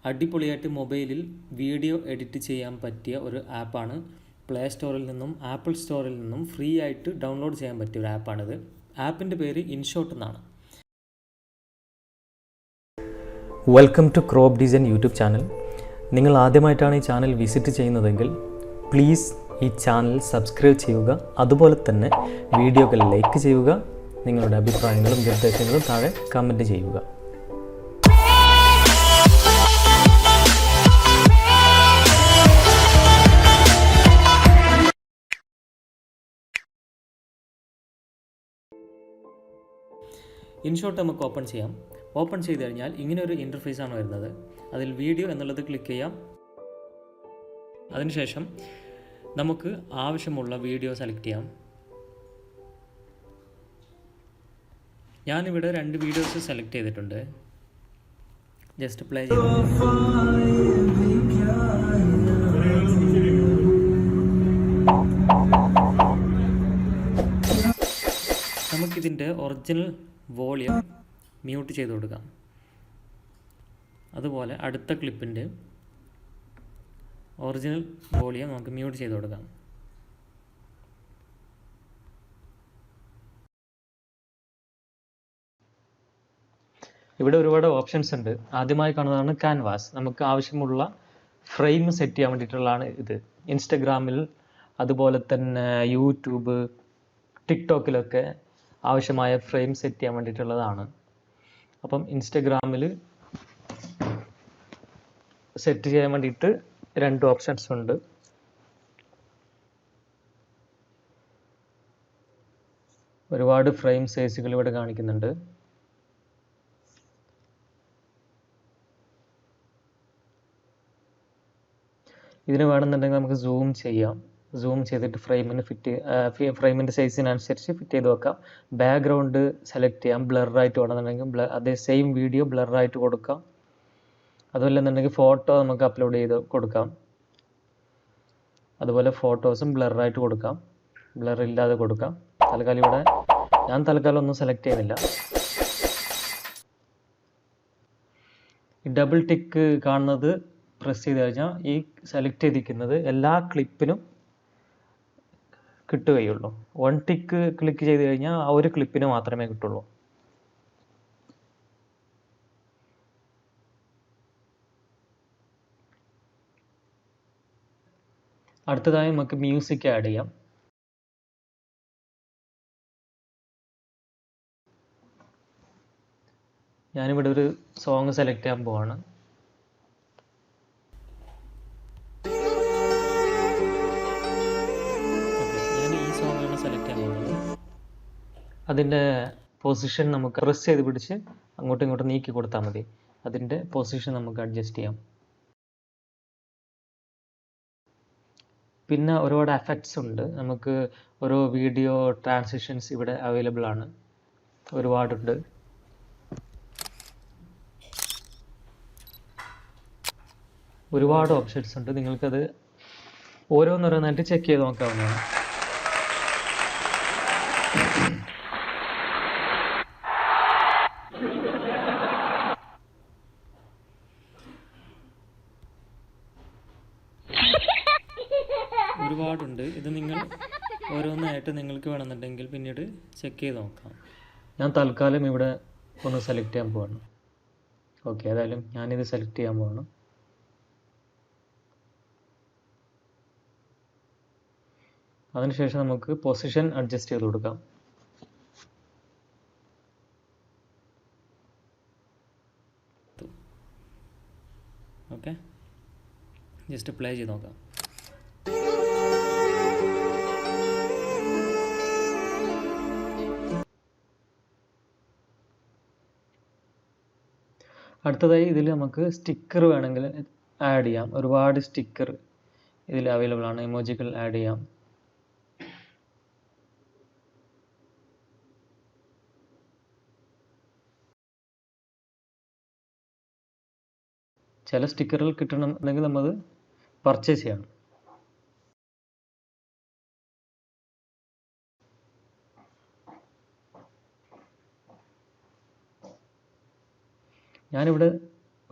അടിപൊളിയായിട്ട് മൊബൈലിൽ video edit ചെയ്യാൻ പറ്റിയ ഒരു ആപ്പാണ്. പ്ലേ സ്റ്റോറിൽ നിന്നും ആപ്പിൾ സ്റ്റോറിൽ നിന്നും ഫ്രീ ആയിട്ട് ഡൗൺലോഡ് ചെയ്യാൻ പറ്റിയ ഒരു ആപ്പാണിത്. ആപ്പിൻ്റെ പേര് ഇൻഷോട്ട് എന്നാണ്. Welcome to crop design YouTube channel. നിങ്ങൾ ആദ്യമായിട്ടാണ് ഈ ചാനൽ വിസിറ്റ് ചെയ്യുന്നതെങ്കിൽ പ്ലീസ് ഈ ചാനൽ സബ്സ്ക്രൈബ് ചെയ്യുക. അതുപോലെ തന്നെ വീഡിയോകൾ ലൈക്ക് ചെയ്യുക. നിങ്ങളുടെ അഭിപ്രായങ്ങളും നിർദ്ദേശങ്ങളും താഴെ കമൻറ്റ് ചെയ്യുക. ഇൻഷോട്ട് നമുക്ക് ഓപ്പൺ ചെയ്യാം. ഓപ്പൺ ചെയ്ത് കഴിഞ്ഞാൽ ഇങ്ങനെ ഒരു ഇൻ്റർഫേസാണ് വരുന്നത്. അതിൽ വീഡിയോ എന്നുള്ളത് ക്ലിക്ക് ചെയ്യാം. അതിനുശേഷം നമുക്ക് ആവശ്യമുള്ള വീഡിയോ സെലക്ട് ചെയ്യാം. ഞാനിവിടെ 2 വീഡിയോസ് സെലക്ട് ചെയ്തിട്ടുണ്ട്. ജസ്റ്റ് പ്ലേ ചെയ്ത് നമുക്കിതിൻ്റെ ഒറിജിനൽ വോളിയം മ്യൂട്ട് ചെയ്ത് കൊടുക്കാം. അതുപോലെ അടുത്ത ക്ലിപ്പിൻ്റെ ഒറിജിനൽ വോളിയം നമുക്ക് മ്യൂട്ട് ചെയ്ത് കൊടുക്കാം. ഇവിടെ ഒരുപാട് ഓപ്ഷൻസ് ഉണ്ട്. ആദ്യമായി കാണുന്നതാണ് ക്യാൻവാസ്. നമുക്ക് ആവശ്യമുള്ള ഫ്രെയിം സെറ്റ് ചെയ്യാൻ വേണ്ടിയിട്ടുള്ളതാണ് ഇത്. ഇൻസ്റ്റഗ്രാമിൽ അതുപോലെ തന്നെ യൂട്യൂബ്, ടിക്ടോക്കിലൊക്കെ ആവശ്യമായ ഫ്രെയിം സെറ്റ് ചെയ്യാൻ വേണ്ടിയിട്ടുള്ളതാണ്. അപ്പം ഇൻസ്റ്റഗ്രാമിൽ സെറ്റ് ചെയ്യാൻ വേണ്ടിയിട്ട് 2 ഓപ്ഷൻസ് ഉണ്ട്. ഒരുപാട് ഫ്രെയിം സൈസുകൾ ഇവിടെ കാണിക്കുന്നുണ്ട്. ഇതിന് വേണമെന്നുണ്ടെങ്കിൽ നമുക്ക് സൂം ചെയ്യാം. സൂം ചെയ്തിട്ട് ഫ്രെയിമിൻ്റെ സൈസിനനുസരിച്ച് ഫിറ്റ് ചെയ്ത് വെക്കാം. ബാക്ക്ഗ്രൗണ്ട് സെലക്ട് ചെയ്യാം. ബ്ലറായിട്ട് വേണമെന്നുണ്ടെങ്കിൽ അതേ സെയിം വീഡിയോ ബ്ലറായിട്ട് കൊടുക്കാം. അതുമല്ലെന്നുണ്ടെങ്കിൽ ഫോട്ടോ നമുക്ക് അപ്ലോഡ് ചെയ്ത് കൊടുക്കാം. അതുപോലെ ഫോട്ടോസും ബ്ലറായിട്ട് കൊടുക്കാം, ബ്ലർ ഇല്ലാതെ കൊടുക്കാം. ഞാൻ തൽക്കാലം ഒന്നും സെലക്ട് ചെയ്യുന്നില്ല. ഈ ഡബിൾ ടിക്ക് കാണുന്നത് പ്രസ് ചെയ്ത് കഴിഞ്ഞാൽ ഈ സെലക്ട് ചെയ്തിരിക്കുന്നത് എല്ലാ ക്ലിപ്പിനും കിട്ടുകയുള്ളൂ. 1 ടിക്ക് ക്ലിക്ക് ചെയ്ത് കഴിഞ്ഞാൽ ആ ഒരു ക്ലിപ്പിന് മാത്രമേ കിട്ടുള്ളൂ. അടുത്തതായി നമുക്ക് മ്യൂസിക് ആഡ് ചെയ്യാം. ഞാനിവിടെ ഒരു സോങ് സെലക്ട് ചെയ്യാൻ പോവാണ്. സെലക്ട് ചെയ്യാൻ പോകുന്നത്. അതിൻ്റെ പൊസിഷൻ നമുക്ക് പ്രസ് ചെയ്ത് പിടിച്ച് അങ്ങോട്ടും ഇങ്ങോട്ടും നീക്കി കൊടുത്താൽ മതി. അതിൻ്റെ പൊസിഷൻ നമുക്ക് അഡ്ജസ്റ്റ് ചെയ്യാം. പിന്നെ ഒരുപാട് എഫക്ട്സ് ഉണ്ട്. നമുക്ക് ഓരോ വീഡിയോ ട്രാൻസിഷൻസ് ഇവിടെ അവൈലബിൾ ആണ്. ഒരുപാടുണ്ട്. ഒരുപാട് ഓപ്ഷൻസ് ഉണ്ട്. നിങ്ങൾക്കത് ഓരോന്നോരോന്നായിട്ട് ചെക്ക് ചെയ്ത് നോക്കാവുന്നതാണ്. ഒരുപാടുണ്ട്. ഇത് നിങ്ങൾ ഓരോന്നായിട്ട് നിങ്ങൾക്ക് വേണമെന്നുണ്ടെങ്കിൽ പിന്നീട് ചെക്ക് ചെയ്ത് നോക്കാം. ഞാൻ തൽക്കാലം ഇവിടെ ഒന്ന് സെലക്ട് ചെയ്യാൻ പോവാണ്. ഓക്കെ, ഏതായാലും ഞാനിത് സെലക്ട് ചെയ്യാൻ പോവാണ്. അതിനുശേഷം നമുക്ക് പൊസിഷൻ അഡ്ജസ്റ്റ് ചെയ്ത് കൊടുക്കാം. ഓക്കെ, ജസ്റ്റ് പ്ലേ ചെയ്ത് നോക്കാം. അടുത്തതായി ഇതിൽ നമുക്ക് സ്റ്റിക്കർ വേണമെങ്കിൽ ആഡ് ചെയ്യാം. ഒരുപാട് സ്റ്റിക്കർ ഇതിൽ അവൈലബിൾ ആണ്. ഇമോജികൾ ആഡ് ചെയ്യാം. ചില സ്റ്റിക്കറുകൾ കിട്ടണമെന്നുണ്ടെങ്കിൽ നമ്മൾ പർച്ചേസ് ചെയ്യണം. ഞാനിവിടെ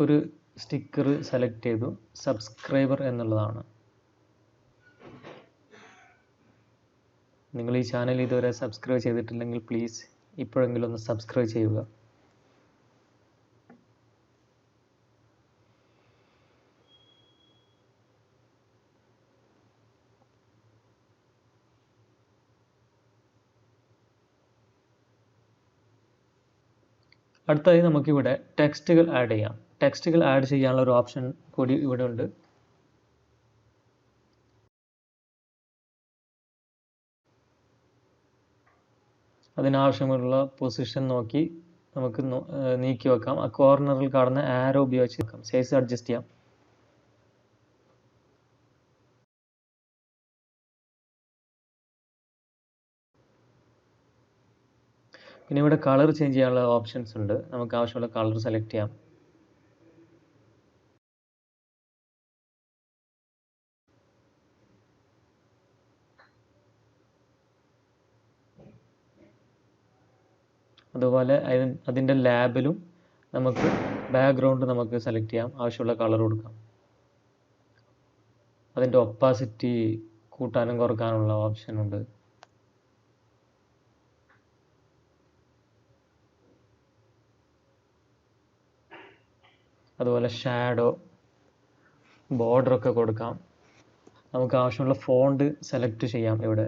ഒരു സ്റ്റിക്കർ സെലക്ട് ചെയ്തു. സബ്സ്ക്രൈബർ എന്നുള്ളതാണ്. നിങ്ങൾ ഈ ചാനൽ ഇതുവരെ സബ്സ്ക്രൈബ് ചെയ്തിട്ടില്ലെങ്കിൽ പ്ലീസ് ഇപ്പോഴെങ്കിലും ഒന്ന് സബ്സ്ക്രൈബ് ചെയ്യുക. അടുത്തതായി നമുക്കിവിടെ ടെക്സ്റ്റുകൾ ആഡ് ചെയ്യാം. ടെക്സ്റ്റുകൾ ആഡ് ചെയ്യാനുള്ള ഒരു ഓപ്ഷൻ കൂടി ഇവിടെ ഉണ്ട്. അതിനാവശ്യമുള്ള പൊസിഷൻ നോക്കി നമുക്ക് നീക്കി വെക്കാം. ആ കോർണറിൽ കാണുന്ന ആരോ ഉപയോഗിച്ച് വെക്കാം. സൈസ് അഡ്ജസ്റ്റ് ചെയ്യാം. പിന്നെ ഇവിടെ കളർ ചേഞ്ച് ചെയ്യാനുള്ള ഓപ്ഷൻസ് ഉണ്ട്. നമുക്ക് ആവശ്യമുള്ള കളർ സെലക്ട് ചെയ്യാം. അതുപോലെ അതിൻ്റെ ലാബിലും നമുക്ക് ബാക്ക്ഗ്രൗണ്ട് നമുക്ക് സെലക്ട് ചെയ്യാം. ആവശ്യമുള്ള കളർ കൊടുക്കാം. അതിൻ്റെ ഒപ്പാസിറ്റി കൂട്ടാനും കുറക്കാനുള്ള ഓപ്ഷൻ ഉണ്ട്. അതുപോലെ ഷാഡോ, ബോർഡർ ഒക്കെ കൊടുക്കാം. നമുക്ക് ആവശ്യമുള്ള ഫോണ്ട് സെലക്ട് ചെയ്യാം ഇവിടെ.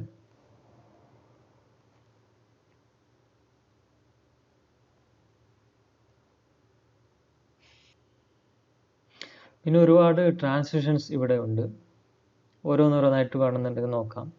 പിന്നെ ഒരുപാട് ട്രാൻസിഷൻസ് ഇവിടെ ഉണ്ട്. ഓരോന്നോരോന്നായിട്ട് കാണുന്നുണ്ടെങ്കിൽ നോക്കാം.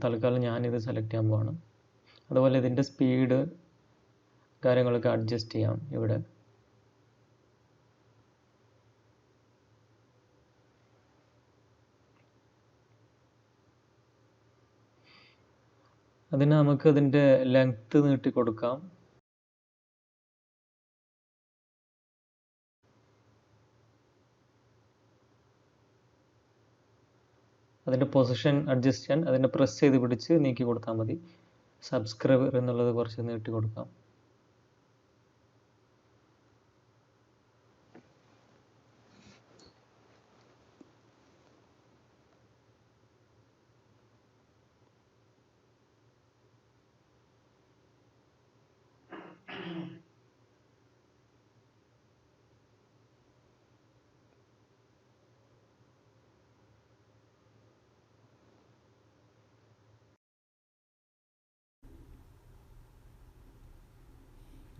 തൽക്കാലം ഞാനിത് സെലക്ട് ചെയ്യാൻ പോവാണ്. അതുപോലെ ഇതിൻ്റെ സ്പീഡ് കാര്യങ്ങളൊക്കെ അഡ്ജസ്റ്റ് ചെയ്യാം ഇവിടെ. അതിന് നമുക്ക് അതിൻ്റെ ലെങ്ത് നീട്ടി കൊടുക്കാം. അതിൻ്റെ പൊസിഷൻ അഡ്ജസ്റ്റ് ചെയ്യാൻ അതിനെ പ്രസ് ചെയ്ത് പിടിച്ച് നീക്കി കൊടുത്താൽ മതി. സബ്സ്ക്രൈബർ എന്നുള്ളത് കുറച്ച് നീട്ടി കൊടുക്കാം.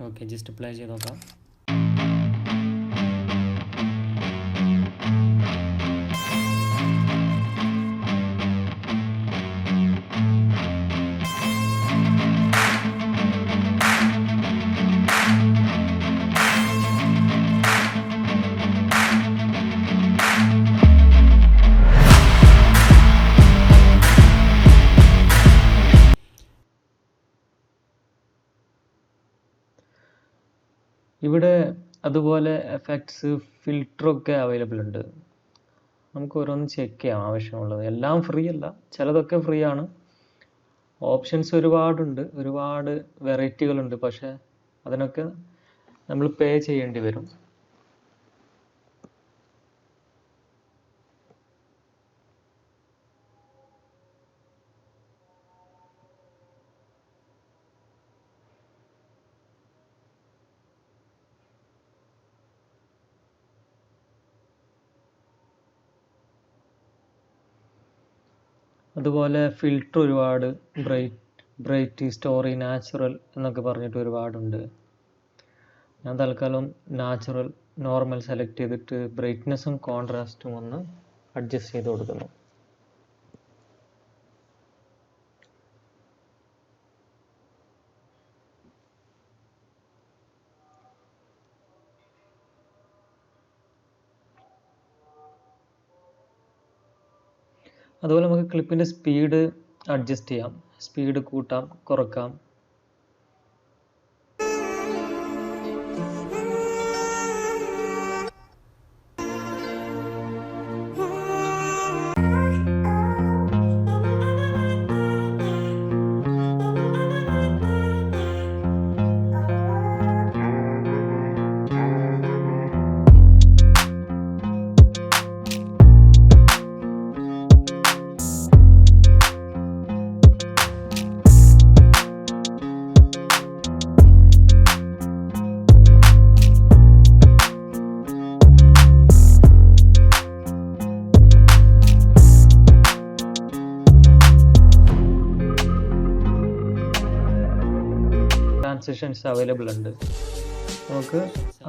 ഓക്കെ, ജസ്റ്റ് പ്ലേ ചെയ്ത് നോക്കാം. ഇവിടെ അതുപോലെ എഫക്ട്സ്, ഫിൽറ്ററൊക്കെ അവൈലബിൾ ഉണ്ട്. നമുക്ക് ഓരോന്ന് ചെക്ക് ചെയ്യാം ആവശ്യമുള്ളത്. എല്ലാം ഫ്രീ അല്ല, ചിലതൊക്കെ ഫ്രീ ആണ്. ഓപ്ഷൻസ് ഒരുപാടുണ്ട്, ഒരുപാട് വെറൈറ്റികളുണ്ട്. പക്ഷേ അതിനൊക്കെ നമ്മൾ പേ ചെയ്യേണ്ടി വരും. അതുപോലെ ഫിൽറ്റർ ഒരുപാട്, ബ്രൈറ്റ്, സ്റ്റോറി, നാച്ചുറൽ എന്നൊക്കെ പറഞ്ഞിട്ട് ഒരുപാടുണ്ട്. ഞാൻ തൽക്കാലം നോർമൽ സെലക്ട് ചെയ്തിട്ട് ബ്രൈറ്റ്നെസ്സും കോൺട്രാസ്റ്റും ഒന്ന് അഡ്ജസ്റ്റ് ചെയ്ത് കൊടുക്കുന്നു. അതുപോലെ നമുക്ക് ക്ലിപ്പിൻ്റെ സ്പീഡ് അഡ്ജസ്റ്റ് ചെയ്യാം. സ്പീഡ് കൂട്ടാം, കുറക്കാം. ട്രാൻസിഷൻസ് അവൈലബിൾ ഉണ്ട്. നമുക്ക്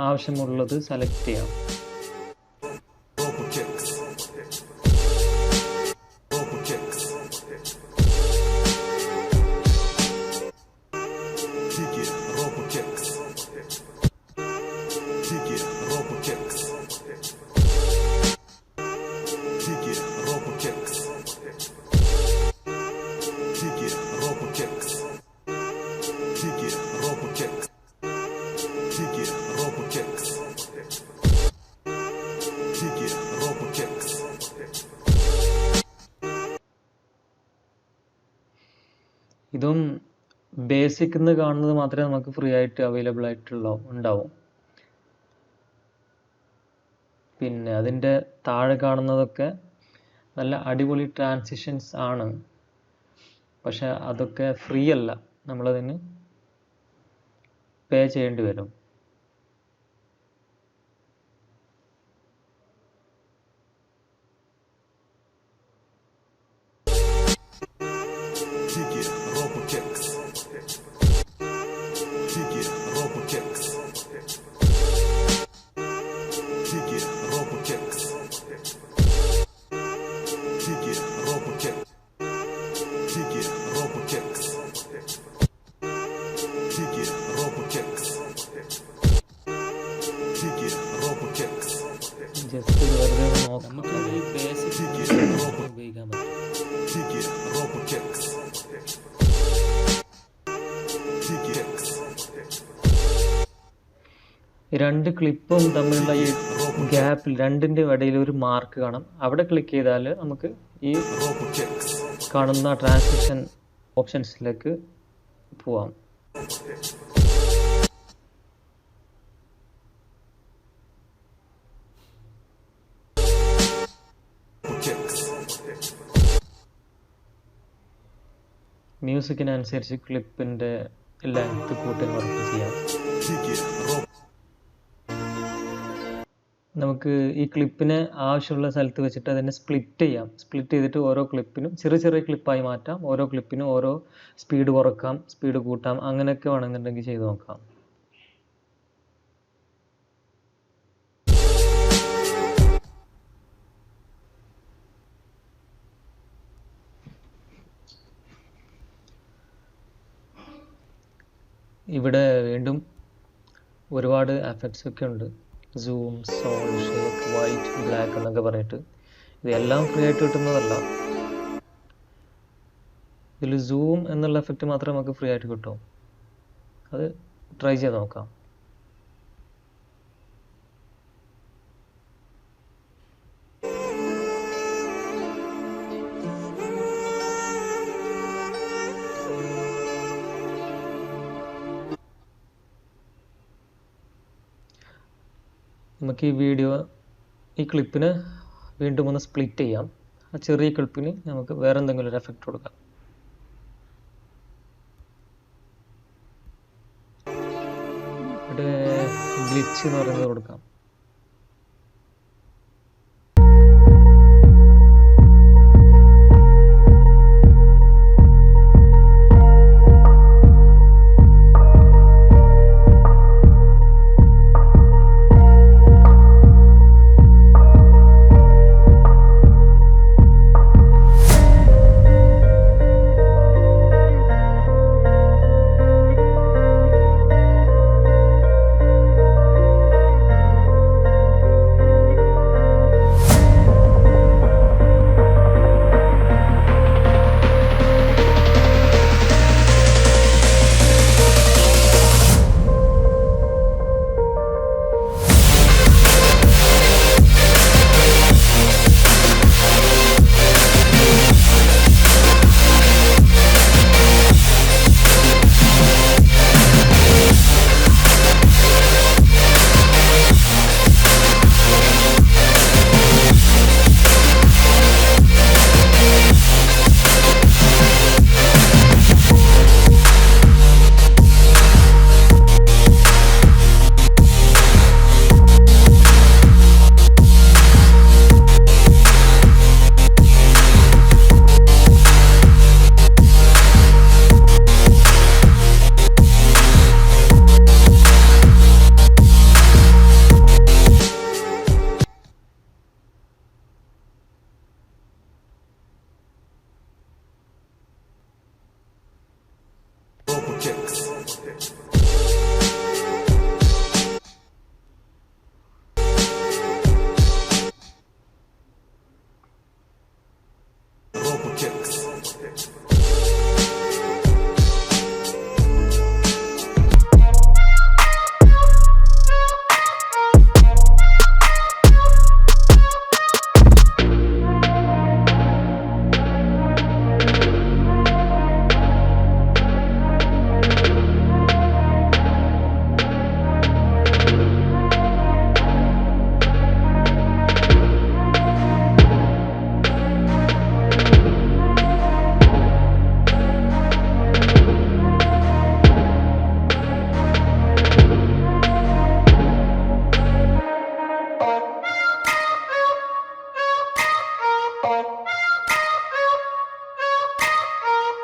ആവശ്യമുള്ളത് സെലക്ട് ചെയ്യാം. ഇതും ബേസിക് എന്ന് കാണുന്നത് മാത്രമേ നമുക്ക് ഫ്രീ ആയിട്ട് അവൈലബിൾ ഉണ്ടാവും. പിന്നെ അതിൻ്റെ താഴെ കാണുന്നതൊക്കെ നല്ല അടിപൊളി ട്രാൻസിഷൻസ് ആണ്. പക്ഷെ അതൊക്കെ ഫ്രീ അല്ല, നമ്മളതിന് പേ ചെയ്യേണ്ടി വരും. ജസ്റ്റ് വെറുതെ നോക്കാം. നമുക്കൊരു ബേസിക് ഉപയോഗിക്കാൻ പറ്റും. രണ്ട് ക്ലിപ്പും തമ്മിലുള്ള ഈ ഗ്യാപ്പിൽ രണ്ടിൻ്റെ ഇടയിൽ ഒരു മാർക്ക് കാണാം. അവിടെ ക്ലിക്ക് ചെയ്താൽ നമുക്ക് ഈ കാണുന്ന ട്രാൻസിഷൻ ഓപ്ഷൻസിലേക്ക് പോവാം. മ്യൂസിക്കിനനുസരിച്ച് ക്ലിപ്പിൻ്റെ ലെങ്ത് കൂട്ടി കുറച്ച് ചെയ്യാം. നമുക്ക് ഈ ക്ലിപ്പിനെ ആവശ്യമുള്ള സ്ഥലത്ത് വെച്ചിട്ട് അതിനെ സ്പ്ലിറ്റ് ചെയ്യാം. സ്പ്ലിറ്റ് ചെയ്തിട്ട് ഓരോ ക്ലിപ്പിനും ചെറിയ ചെറിയ ക്ലിപ്പായി മാറ്റാം. ഓരോ ക്ലിപ്പിനും ഓരോ സ്പീഡ് കുറക്കാം, സ്പീഡ് കൂട്ടാം. അങ്ങനെയൊക്കെ വേണമെന്നുണ്ടെങ്കിൽ ചെയ്ത് നോക്കാം. ഇവിടെ വീണ്ടും ഒരുപാട് എഫക്ട്സ് ഒക്കെ ഉണ്ട്. Zoom, soul, shake, white, black എന്നൊക്കെ പറഞ്ഞിട്ട്. ഇതെല്ലാം ഫ്രീ ആയിട്ട് കിട്ടുന്നതല്ല. ഇതിൽ സൂം എന്നുള്ള എഫക്റ്റ് മാത്രമേ നമുക്ക് ഫ്രീ ആയിട്ട് കിട്ടും. അത് ട്രൈ ചെയ്ത് നോക്കാം. നമുക്ക് ഈ ക്ലിപ്പിന് വീണ്ടും ഒന്ന് സ്പ്ലിറ്റ് ചെയ്യാം. ആ ചെറിയ ക്ലിപ്പിന് നമുക്ക് വേറെ എന്തെങ്കിലും ഒരു എഫക്റ്റ് കൊടുക്കാം. ഇവിടെ ഗ്ലിച്ച് എന്ന് പറയുന്നത് കൊടുക്കാം.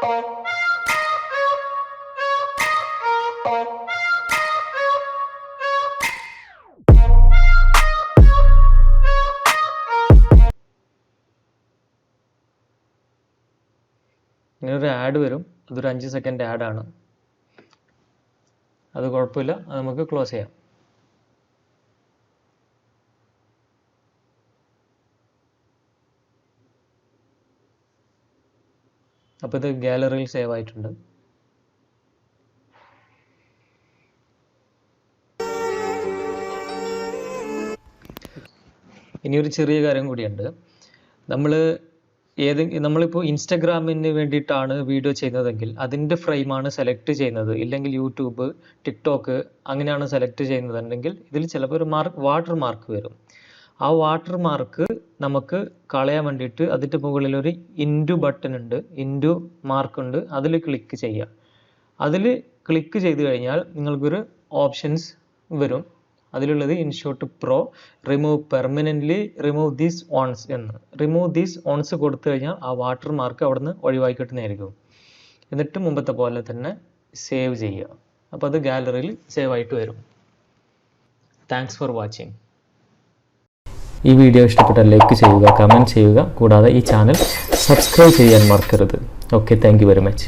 ഇങ്ങനെ ഒരു ആഡ് വരും, അതൊരു 5 സെക്കൻഡ് ആഡാണ്, അത് കുഴപ്പമില്ല, അത് നമുക്ക് ക്ലോസ് ചെയ്യാം. അപ്പോൾ ഇത് ഗാലറിയിൽ സേവ് ആയിട്ടുണ്ട്. ഇനി ഒരു ചെറിയ കാര്യം കൂടിയുണ്ട്. നമ്മളിപ്പോൾ ഇൻസ്റ്റഗ്രാമിന് വേണ്ടിയിട്ടാണ് വീഡിയോ ചെയ്യുന്നതെങ്കിൽ അതിൻ്റെ ഫ്രെയിമാണ് സെലക്ട് ചെയ്യുന്നത്, ഇല്ലെങ്കിൽ യൂട്യൂബ്, ടിക്ടോക്ക് അങ്ങനെയാണ് സെലക്ട് ചെയ്യുന്നതെങ്കിൽ ഇതിൽ ചിലപ്പോൾ ഒരു വാട്ടർ മാർക്ക് വരും. ആ വാട്ടർ മാർക്ക് നമുക്ക് കളയാൻ വേണ്ടിയിട്ട് അതിൻ്റെ മുകളിൽ ഒരു ഇൻറ്റു ബട്ടൺ ഉണ്ട്, ഇൻറ്റു മാർക്ക് ഉണ്ട്, അതിൽ ക്ലിക്ക് ചെയ്യുക. അതിൽ ക്ലിക്ക് ചെയ്ത് കഴിഞ്ഞാൽ നിങ്ങൾക്കൊരു ഓപ്ഷൻസ് വരും. അതിലുള്ളത് InShot pro permanently remove these ones എന്ന്. റിമൂവ് ദീസ് ഓൺസ് കൊടുത്തു കഴിഞ്ഞാൽ ആ വാട്ടർ മാർക്ക് അവിടെ നിന്ന് ഒഴിവാക്കി കിട്ടുന്നതായിരിക്കും. എന്നിട്ട് മുമ്പത്തെ പോലെ തന്നെ സേവ് ചെയ്യുക. അപ്പോൾ അത് ഗാലറിയിൽ സേവ് ആയിട്ട് വരും. Thanks for watching. ഈ വീഡിയോ ഇഷ്ടപ്പെട്ടാൽ ലൈക്ക് ചെയ്യുക, കമൻറ്റ് ചെയ്യുക, കൂടാതെ ഈ ചാനൽ സബ്സ്ക്രൈബ് ചെയ്യാൻ മറക്കരുത്. Okay, thank you very much.